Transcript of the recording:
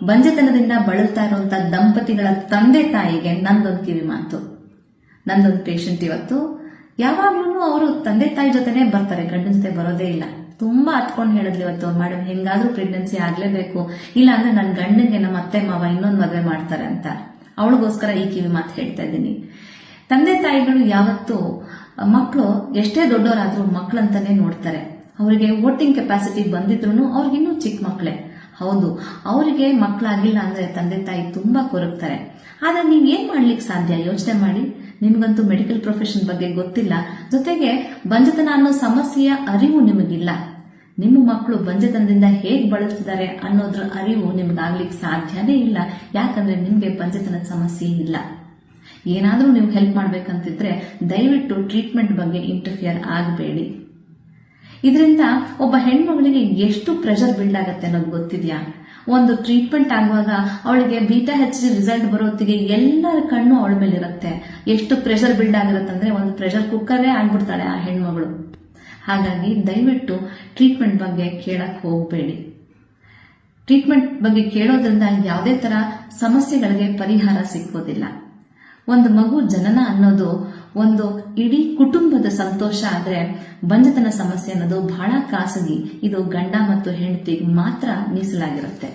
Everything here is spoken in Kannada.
ಬಂಜೆತನದಿಂದ ಬಳಲ್ತಾ ಇರುವಂತಹ ದಂಪತಿಗಳ ತಂದೆ ತಾಯಿಗೆ ನಂದೊಂದು ಕಿವಿ ಮಾತು. ನಂದೊಂದು ಪೇಷಂಟ್ ಇವತ್ತು ಯಾವಾಗ್ಲೂ ಅವರು ತಂದೆ ತಾಯಿ ಜೊತೆನೆ ಬರ್ತಾರೆ, ಗಂಡನ ಜೊತೆ ಬರೋದೇ ಇಲ್ಲ. ತುಂಬಾ ಹತ್ಕೊಂಡು ಹೇಳಿದ್ಲು ಇವತ್ತು, ಮೇಡಮ್ ಹೆಂಗಾದ್ರೂ ಪ್ರೆಗ್ನೆನ್ಸಿ ಆಗ್ಲೇಬೇಕು, ಇಲ್ಲ ಅಂದ್ರೆ ನನ್ನ ಗಂಡಂಗೆ ನಮ್ಮ ಅತ್ತೆ ಮಾವ ಇನ್ನೊಂದು ಮದುವೆ ಮಾಡ್ತಾರೆ ಅಂತ. ಅವಳಿಗೋಸ್ಕರ ಈ ಕಿವಿ ಮಾತು ಹೇಳ್ತಾ ಇದ್ದೀನಿ. ತಂದೆ ತಾಯಿಗಳು ಯಾವತ್ತು ಮಕ್ಕಳು ಎಷ್ಟೇ ದೊಡ್ಡವರಾದ್ರೂ ಮಕ್ಕಳಂತಾನೆ ನೋಡ್ತಾರೆ. ಅವರಿಗೆ ವೋಟಿಂಗ್ ಕೆಪಾಸಿಟಿ ಬಂದಿದ್ರು ಅವ್ರಿಗಿನ್ನೂ ಚಿಕ್ಕ ಮಕ್ಕಳೇ. ಹೌದು, ಅವರಿಗೆ ಮಕ್ಕಳಾಗಿಲ್ಲ ಅಂದ್ರೆ ತಂದೆ ತಾಯಿ ತುಂಬಾ ಕೊರಗ್ತಾರೆ. ಆದ್ರೆ ನೀವ್ ಏನ್ ಮಾಡ್ಲಿಕ್ಕೆ ಸಾಧ್ಯ? ಯೋಚನೆ ಮಾಡಿ. ನಿಮ್ಗಂತೂ ಮೆಡಿಕಲ್ ಪ್ರೊಫೆಷನ್ ಬಗ್ಗೆ ಗೊತ್ತಿಲ್ಲ, ಜೊತೆಗೆ ಬಂಜತನ ಅನ್ನೋ ಸಮಸ್ಯೆಯ ಅರಿವು ನಿಮಗಿಲ್ಲ. ನಿಮ್ಮ ಮಕ್ಕಳು ಬಂಜತನದಿಂದ ಹೇಗ್ ಬಳಲ್ತಿದ್ದಾರೆ ಅನ್ನೋದ್ರ ಅರಿವು ನಿಮ್ಗಾಗ್ಲಿಕ್ಕೆ ಸಾಧ್ಯನೇ ಇಲ್ಲ. ಯಾಕಂದ್ರೆ ನಿಮ್ಗೆ ಬಂಜತನದ ಸಮಸ್ಯೆ ಇಲ್ಲ. ಏನಾದ್ರೂ ನೀವು ಹೆಲ್ಪ್ ಮಾಡ್ಬೇಕಂತಿದ್ರೆ ದಯವಿಟ್ಟು ಟ್ರೀಟ್ಮೆಂಟ್ ಬಗ್ಗೆ ಇಂಟರ್ಫಿಯರ್ ಆಗಬೇಡಿ. ಇದರಿಂದ ಒಬ್ಬ ಹೆಣ್ಮಗಳಿಗೆ ಎಷ್ಟು ಪ್ರೆಷರ್ ಬಿಲ್ಡ್ ಆಗತ್ತೆ ಅನ್ನೋದು ಗೊತ್ತಿದ್ಯಾ? ಒಂದು ಟ್ರೀಟ್ಮೆಂಟ್ ಆಗುವಾಗ ಅವಳಿಗೆ ಬೀಟಾ HCG ರಿಸಲ್ಟ್ ಬರೋತ್ತಿಗೆ ಎಲ್ಲರ ಕಣ್ಣು ಅವಳ ಮೇಲೆ ಇರುತ್ತೆ. ಎಷ್ಟು ಪ್ರೆಷರ್ ಬಿಲ್ಡ್ ಆಗಿರುತ್ತಂದ್ರೆ ಒಂದು ಪ್ರೆಷರ್ ಕುಕ್ಕರೇ ಆಗ್ಬಿಡ್ತಾಳೆ ಆ ಹೆಣ್ಮಗಳು. ಹಾಗಾಗಿ ದಯವಿಟ್ಟು ಟ್ರೀಟ್ಮೆಂಟ್ ಬಗ್ಗೆ ಕೇಳಕ್ ಹೋಗಬೇಡಿ. ಟ್ರೀಟ್ಮೆಂಟ್ ಬಗ್ಗೆ ಕೇಳೋದ್ರಿಂದ ಯಾವುದೇ ತರ ಸಮಸ್ಯೆಗಳಿಗೆ ಪರಿಹಾರ ಸಿಕ್ಕೋದಿಲ್ಲ. ಒಂದು ಮಗು ಜನನ ಅನ್ನೋದು ಒಂದು ಇಡೀ ಕುಟುಂಬದ ಸಂತೋಷ ಆದ್ರೆ ಬಂಜತನ ಸಮಸ್ಯೆ ಅನ್ನೋದು ಬಹಳ ಖಾಸಗಿ. ಇದು ಗಂಡ ಮತ್ತು ಹೆಂಡತಿಗೆ ಮಾತ್ರ ಮೀಸಲಾಗಿರುತ್ತೆ.